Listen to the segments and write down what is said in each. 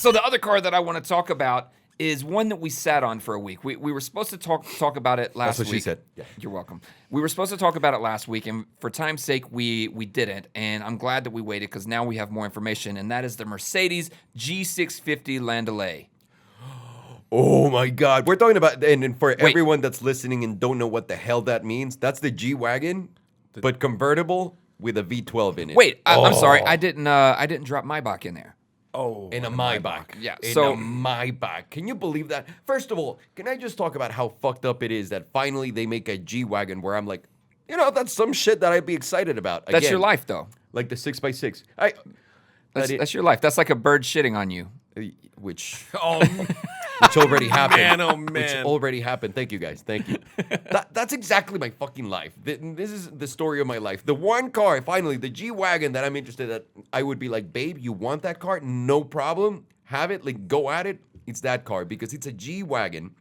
So the other car that I want to talk about is one that we sat on for a week. We were supposed to talk about it last week. That's what she said. Yeah. You're welcome. We were supposed to talk about it last week, and for time's sake, we didn't. And I'm glad that we waited because now we have more information, and that is the Mercedes G650 Landaulet. Oh my God. We're talking about, and for everyone that's listening and don't know what the hell that means, that's the G-Wagon, but convertible with a V12 in it. Wait, I'm sorry. I didn't drop Maybach in there. Oh, in a Maybach. Yeah. In So a Maybach. Can you believe that? First of all, can I just talk about how fucked up it is that finally they make a G-Wagon where I'm like, you know, that's some shit that I'd be excited about. That's Again, your life, though. Like the 6x6. That's your life. That's like a bird shitting on you. Which Oh, already happened. man, oh, Which man. already happened. Thank you, guys. Thank you. That's exactly my fucking life. This is the story of my life. The one car, finally, the G-Wagon that I'm interested in, I would be like, babe, you want that car? No problem. Have it. Like, go at it. It's that car because it's a G-Wagon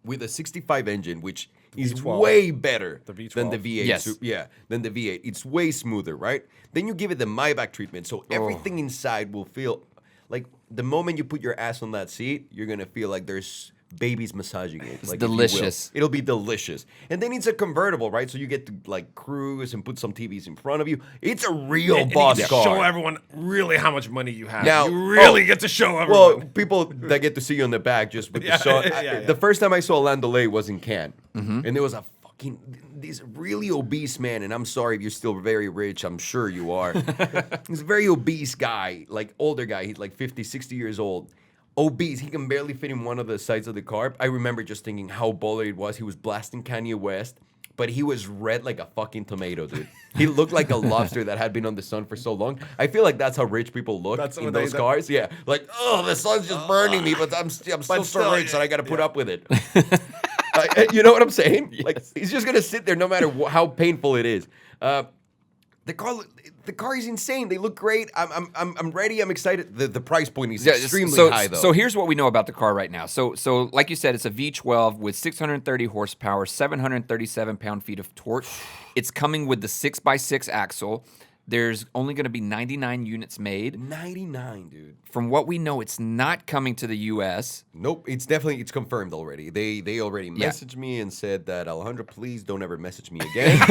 with a 65 engine, which is V12. way better The V12. than the V8. Yes. Yeah, than the V8. It's way smoother, right? Then you give it the Maybach treatment, so everything inside will feel like the moment you put your ass on that seat, you're gonna feel like there's babies massaging it. It's like, if you will. delicious. It'll be delicious. And then it's a convertible, right? So you get to like cruise and put some TVs in front of you. It's a real And boss you get car. to show everyone really how much money you have. Now- you really get to show everyone. Well, people that get to see you in the back just with the shot. yeah. The first time I saw Landaulet was in Cannes, and there was a fucking this really obese man. And I'm sorry if you're still very rich. I'm sure you are. He's a very obese guy, like older guy. He's like 50, 60 years old. Obese. He can barely fit in one of the sides of the car. I remember just thinking how baller it was. He was blasting Kanye West. But he was red like a fucking tomato, dude. He looked like a lobster that had been on the sun for so long. I feel like that's how rich people look That's in what those cars. Yeah, like, oh, the sun's just burning me, but I'm still so rich that I got to put up with it. You know what I'm saying? Yes. Like, he's just gonna sit there no matter how painful it is. The car is insane. They look great. I'm ready. I'm excited. The price point is extremely high, though. So here's what we know about the car right now. So like you said, it's a V12 with 630 horsepower, 737 pound-feet of torque. It's coming with the 6x6 axle. There's only going to be 99 units made. 99, dude. From what we know, it's not coming to the U.S. Nope, it's confirmed already. They already messaged me and said that, Alejandro, please don't ever message me again.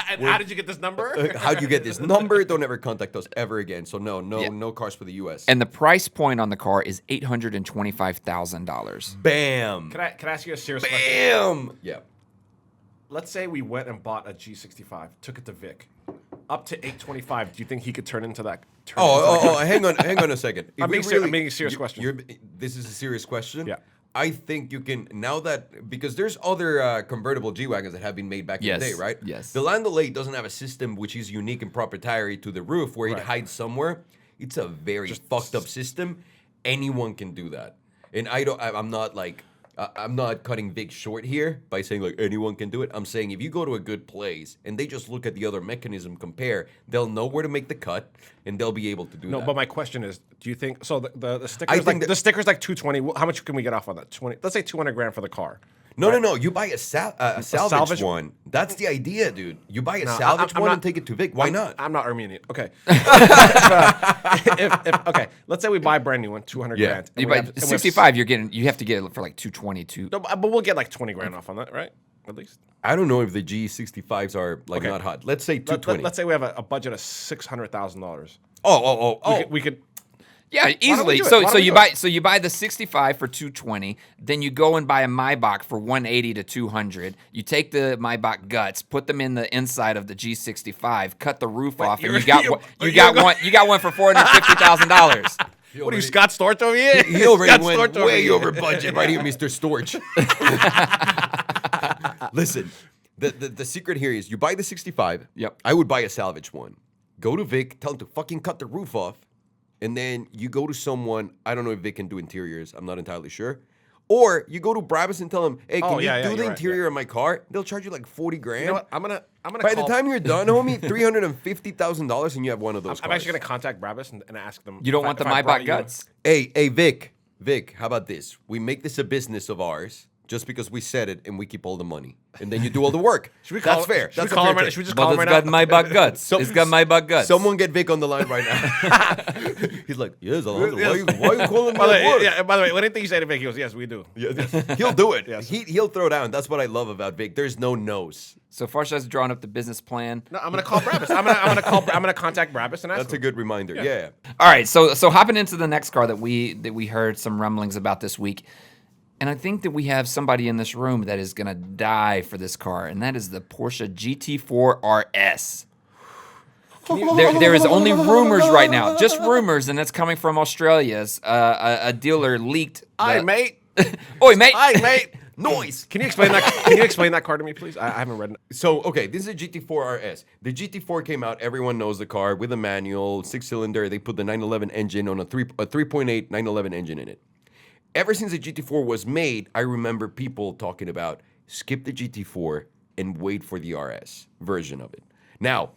And how did you get this number? How'd you get this number? Don't ever contact us ever again. So no cars for the U.S. And the price point on the car is $825,000. Bam. Can I ask you a serious question? Bam. Yeah. Let's say we went and bought a G65, took it to Vic. Up to 825. Do you think he could turn into that? Hang on a second. I'm making a serious question. This is a serious question. Yeah. I think you can, now that, because there's other convertible G-Wagons that have been made back in the day, right? Yes. The Landaulet doesn't have a system which is unique and proprietary to the roof where it hides somewhere. It's a very fucked up system. Anyone can do that. And I'm not like, I'm not cutting Vic short here by saying like anyone can do it. I'm saying if you go to a good place and they just look at the other mechanism, compare, they'll know where to make the cut and they'll be able to do that. No, but my question is, do you think so? The stickers, the stickers like 220. How much can we get off on that? 20. Let's say 200 grand for the car. No. You buy a salvage one. That's the idea, dude. You buy a salvage one and take it to Vic. Why not? I'm not Armenian. Okay. Okay. Let's say we buy a brand new one, 200 grand. You buy 65. You have to get it for like 222. No, but we'll get like 20 grand off on that, right? At least. I don't know if the G65s are like not hot. Let's say 220. Let's say we have a budget of $600,000. We could. Yeah, easily. So you buy the 65 for 220, then you go and buy a Maybach for 180 to 200. You take the Maybach guts, put them in the inside of the G65, cut the roof off, and you got one for $450,000. What are you, Scott Storch over here? He already went way over budget right here, Mr. Storch. Listen, the secret here is you buy the 65. Yep. I would buy a salvage one. Go to Vic, tell him to fucking cut the roof off. And then you go to someone, I don't know if they can do interiors, I'm not entirely sure. Or you go to Brabus and tell them, hey, can you do the interior of my car? They'll charge you like 40 grand. You know what? I'm gonna By the time you're done, homie, $350,000 and you have one of those cars. I'm actually gonna contact Brabus and ask them. You don't want the Maybach guts? Hey, Vic, how about this? We make this a business of ours. just because we said it and we keep all the money. And then you do all the work. That's fair. Should we That's call a him fair right? take. Should we just But call him it's right got now? Maybach guts. It's got Maybach guts. Someone get Vic on the line right now. He's like, yes, Alejandro, why are you calling me By the at way, work? yeah, by the way, what anything you say to Vic, he goes, yes, we do. Yes. He'll do it. Yes. He'll throw down. That's what I love about Vic. There's no no's. So Farshad's drawn up the business plan. No, I'm gonna call Brabus. I'm gonna contact Brabus and ask That's a him. good reminder. Yeah. All right, so hopping into the next car that we heard some rumblings about this week, and I think that we have somebody in this room that is gonna die for this car, and that is the Porsche GT4 RS. There is only rumors right now, just rumors, and that's coming from Australia's. A dealer leaked. Aye, mate. Oi, mate. Aye, mate. Noise. Can you explain that? Can you explain that car to me, please? I haven't read it. So, okay, this is a GT4 RS. The GT4 came out. Everyone knows the car with a manual, 6-cylinder. They put the 911 engine on a 3.8 911 engine in it. Ever since the GT4 was made, I remember people talking about skip the GT4 and wait for the RS version of it. Now,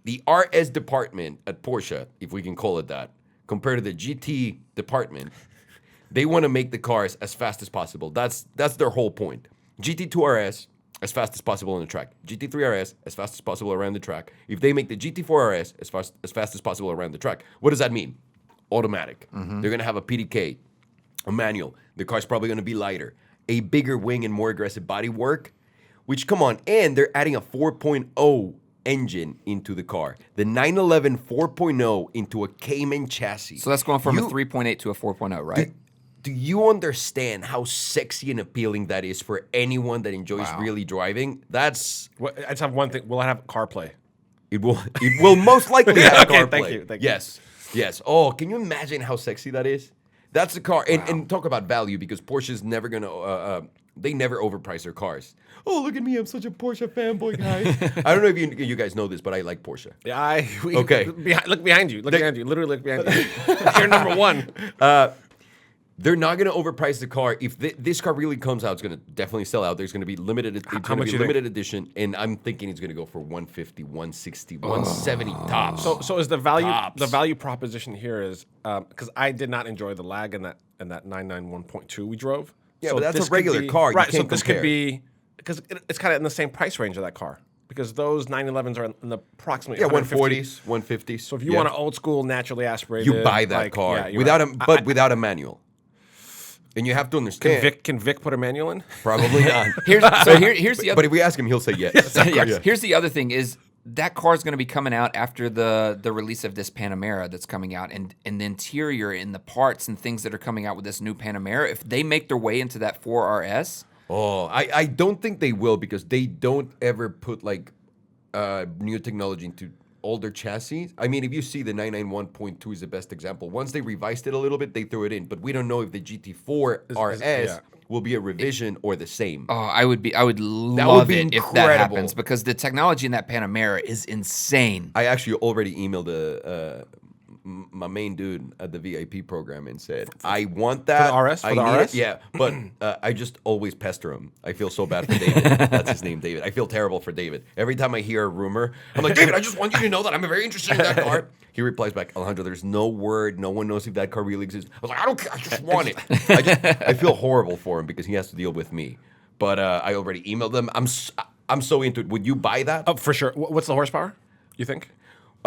the RS department at Porsche, if we can call it that, compared to the GT department, they want to make the cars as fast as possible. That's their whole point. GT2 RS, as fast as possible on the track. GT3 RS, as fast as possible around the track. If they make the GT4 RS as fast as possible around the track, what does that mean? Automatic. They're going to have a PDK, a manual. The car's probably going to be lighter. A bigger wing and more aggressive body work, which, come on, and they're adding a 4.0 engine into the car. The 911 4.0 into a Cayman chassis. So that's going from a 3.8 to a 4.0, right? Do you understand how sexy and appealing that is for anyone that enjoys really driving? That's I just have one thing. Will I have CarPlay? it will most likely have Okay, CarPlay. thank you. Yes. Oh, can you imagine how sexy that is? That's the car. And talk about value, because Porsche's never gonna they never overprice their cars. Oh, look at me, I'm such a Porsche fanboy, guys. I don't know if you guys know this, but I like Porsche. Yeah, Okay. Look behind you. Look behind you. Literally look behind you. You're number one. They're not going to overprice the car. If this car really comes out, it's going to definitely sell out. There's going to be limited. It's going to much be you limited edition, and I'm thinking it's going to go for 150, 160, 170 tops. So is the value Tops. proposition here is because I did not enjoy the lag in that 991.2 we drove. Yeah, So but that's this a regular could be- car. You Right. So can't this compare. could be because it's kind of in the same price range of that car. Because those 911s are in the approximately 150. 140s, 150s. So if you want an old school naturally aspirated, you buy that like, car yeah, you're without right. without a manual. And you have to understand. Can Vic put a manual in? Probably not. Here's the other. But if we ask him, he'll say yes. Yeah. Here's the other thing is that car is going to be coming out after the release of this Panamera that's coming out, and the interior and the parts and things that are coming out with this new Panamera, if they make their way into that 4RS. Oh, I don't think they will, because they don't ever put like new technology into older chassis. I mean, if you see the 991.2 is the best example. Once they revised it a little bit, they threw it in. But we don't know if the GT4 RS will be a revision or the same. Oh, I would love be it if that incredible. happens, because the technology in that Panamera is insane. I actually already emailed my main dude at the VIP program and said, I want that. For the RS? For I the need RS? it. Yeah, but I just always pester him. I feel so bad for David. That's his name, David. I feel terrible for David. Every time I hear a rumor, I'm like, David, I just want you to know that I'm very interested in that car. He replies back, Alejandro, there's no word. No one knows if that car really exists. I was like, I don't care. I just want it. I feel horrible for him because he has to deal with me. But I already emailed them. I'm so into it. Would you buy that? Oh, for sure. What's the horsepower? You think?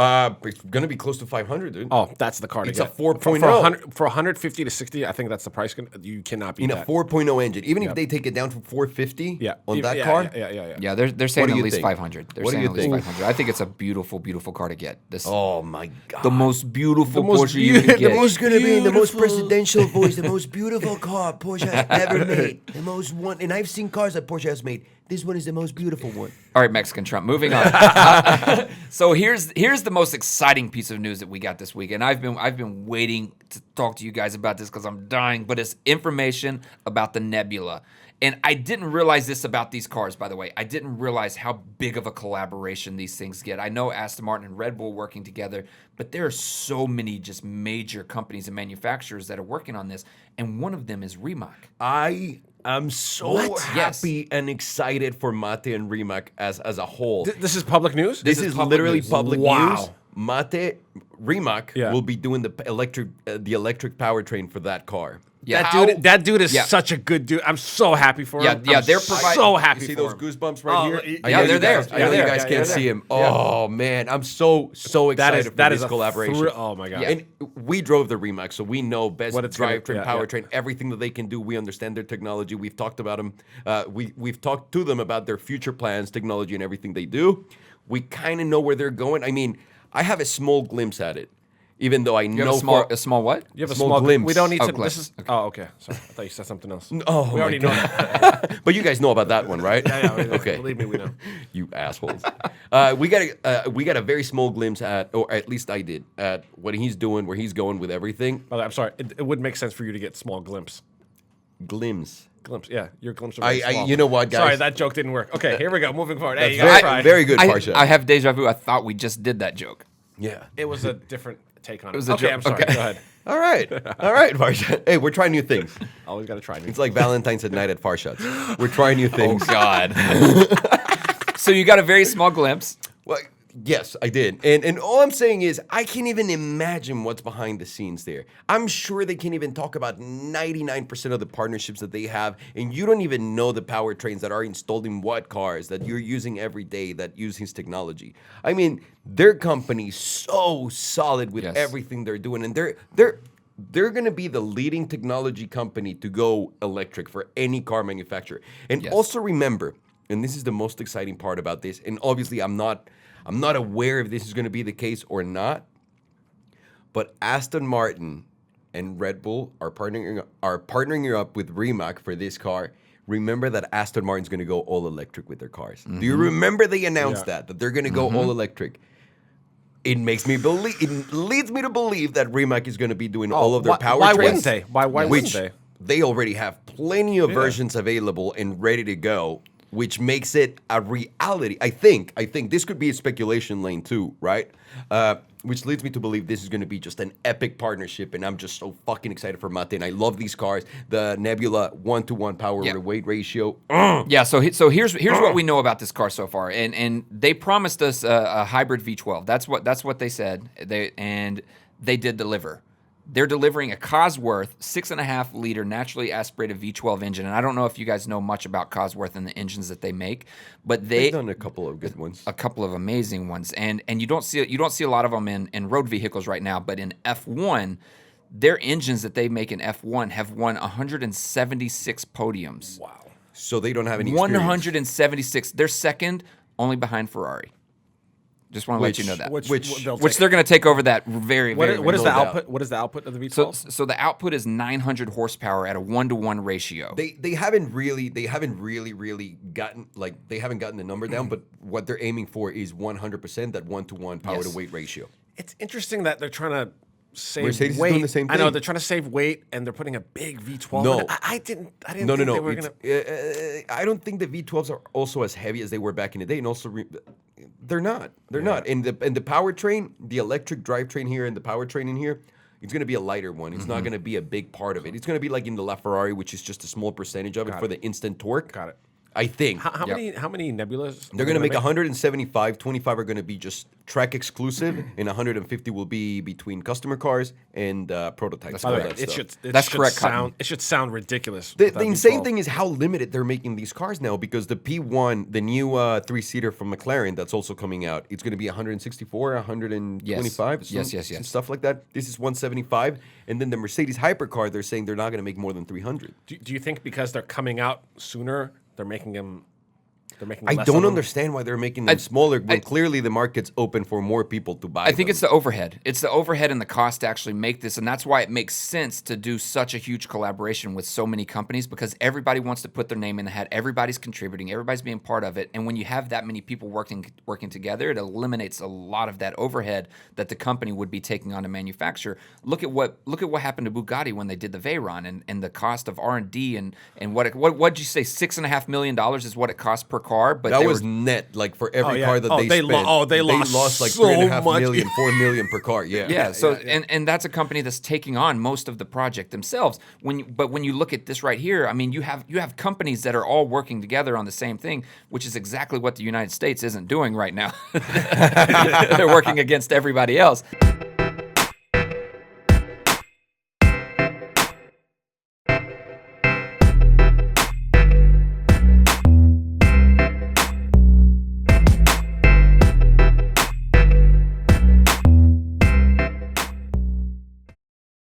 It's gonna be close to 500, dude. Oh, that's the car to It's a get. 4.0. For 150 to 60, I think that's the price. You cannot beat In that. a 4.0 engine, even if they take it down from 450 on that car. Yeah, they're saying do at you least think? 500. They're What do saying you at least think? 500. I think it's a beautiful, beautiful car to get. This Oh my god! the most beautiful The most Porsche you can get. gonna be in the most Beautiful. presidential voice, the most beautiful car Porsche has ever made, the most one. And I've seen cars that Porsche has made. This one is the most beautiful one. All right, Mexican Trump. Moving on. So here's the most exciting piece of news that we got this week, and I've been waiting to talk to you guys about this because I'm dying. But it's information about the Nebula, and I didn't realize this about these cars. By the way, I didn't realize how big of a collaboration these things get. I know Aston Martin and Red Bull working together, but there are so many just major companies and manufacturers that are working on this, and one of them is Rimac. I'm so happy and excited for Mate and Rimac as a whole. This is public news. This is public literally news. public Wow. news. Rimac Yeah. will be doing the electric powertrain for that car. Yeah. That dude is Yeah. such a good dude. I'm so happy for him. Yeah, I'm they're providing- so happy You see for those him. goosebumps right Oh, here? yeah, I know they're you there. guys- I know Yeah, you guys yeah, can't yeah. see him. Oh man, I'm so excited for That this is a collaboration. oh my god. And we drove the Rimac, so we know best What it's gonna- drivetrain, yeah, powertrain, everything that they can do. We understand their technology. We've talked about them. We've talked to them about their future plans, technology, and everything they do. We kind of know where they're going. I mean, I have a small glimpse at it, even though I You have know a small what? You have a small small glimpse. We don't need Oh, to. glimpse. This is. Oh, okay. Sorry, I thought you said something else. Oh, we my already know. God. That. But you guys know about that one, right? Yeah, we know. Okay. Believe me, we know. You assholes. We got a very small glimpse at, or at least I did, at what he's doing, where he's going with everything. By the way, I'm sorry. It would make sense for you to get small glimpse. Glimpse. Glimpse. Yeah, your glimpse are very small. You know what, guys? Sorry, that joke didn't work. Okay, here we go. Moving forward. Hey, you Very, guys tried. very good, Farshad. I have deja vu. I thought we just did that joke. Yeah. It was a different take on it. was a Okay, joke. I'm sorry. Okay. Go ahead. All right. All right, Farshad. Hey, we're trying new things. Always got to try. It's like Valentine's at night at Farshad's. We're trying new things. God. So you got a very small glimpse. Well, yes, I did. And all I'm saying is I can't even imagine what's behind the scenes there. I'm sure they can't even talk about 99% of the partnerships that they have, and you don't even know the powertrains that are installed in what cars that you're using every day that use his technology. I mean, their company's so solid with Yes. everything they're doing, and they're going to be the leading technology company to go electric for any car manufacturer. And Yes. also remember, and this is the most exciting part about this, and obviously I'm not aware if this is going to be the case or not, but Aston Martin and Red Bull are partnering up with Rimac for this car. Remember that Aston Martin's going to go all electric with their cars. Do you remember they announced that they're going to go all electric? It makes me believe. It leads me to believe that Rimac is going to be doing all of their powertrains. Why wouldn't they? Why wouldn't Which they? they already have plenty of versions available and ready to go, which makes it a reality. I think this could be a speculation lane too, right? Which leads me to believe this is going to be just an epic partnership, and I'm just so fucking excited for Mate. And I love these cars. The Nebula 1-to-1 power to weight ratio. Yeah, so here's what we know about this car so far, and they promised us a hybrid V12. That's what they said. They did deliver. They're delivering a Cosworth 6.5 liter naturally aspirated V12 engine, and I don't know if you guys know much about Cosworth and the engines that they make, but They've done a couple of good ones. a couple of amazing ones, and you don't see a lot of them in road vehicles right now, but in F1. Their engines that they make in F1 have won 176 podiums. Wow. So they don't have any experience. 176. They're second, only behind Ferrari. Just want to let you know that. Which Which they're going to take over that very, very. What is no the doubt. output? What is the output of the V12? So the output is 900 horsepower at a 1-to-1 ratio. They haven't really gotten they haven't gotten the number down, but what they're aiming for is 100% that 1-to-1 power to weight ratio. It's interesting that they're trying to save Mercedes is weight. doing the same I know thing. they're trying to save weight, and they're putting a big V12. No. in it. I didn't. No. Think they were gonna. I don't think the V12s are also as heavy as they were back in the day, and also they're not. They're not. And the powertrain, the electric drivetrain here, and the powertrain in here, it's going to be a lighter one. It's not going to be a big part of it. It's going to be like in the LaFerrari, which is just a small percentage of it for the instant torque. Got it. I think. How many Nebulas? They're going to make 175. 25 are going to be just track exclusive, and 150 will be between customer cars and prototypes. By the all way, that it stuff. should. That's should correct, Sound, Cotton. it should sound ridiculous. The with that insane V12. thing is how limited they're making these cars now, because the P1, the new 3-seater from McLaren that's also coming out, it's going to be 164, 125, Yes. stuff like that. This is 175, and then the Mercedes hypercar, they're saying they're not going to make more than 300. Do you think because they're coming out sooner, they're making them? I less don't of them? understand why they're making them smaller when clearly the market's open for more people to buy I think them. it's the overhead. It's the overhead and the cost to actually make this, and that's why it makes sense to do such a huge collaboration with so many companies, because everybody wants to put their name in the hat. Everybody's contributing. Everybody's being part of it. And when you have that many people working together, it eliminates a lot of that overhead that the company would be taking on to manufacture. Look at what happened to Bugatti when they did the Veyron, and the cost of R&D and what'd you say, $6.5 million is what it cost per car. car, but That they was were, net, like for every yeah. car that Oh, they they spent. they lost like so $3.5 much. million, $4 million per car. Yeah. yeah. So and that's a company that's taking on most of the project themselves. But when you look at this right here, I mean, you have companies that are all working together on the same thing, which is exactly what the United States isn't doing right now. They're working against everybody else.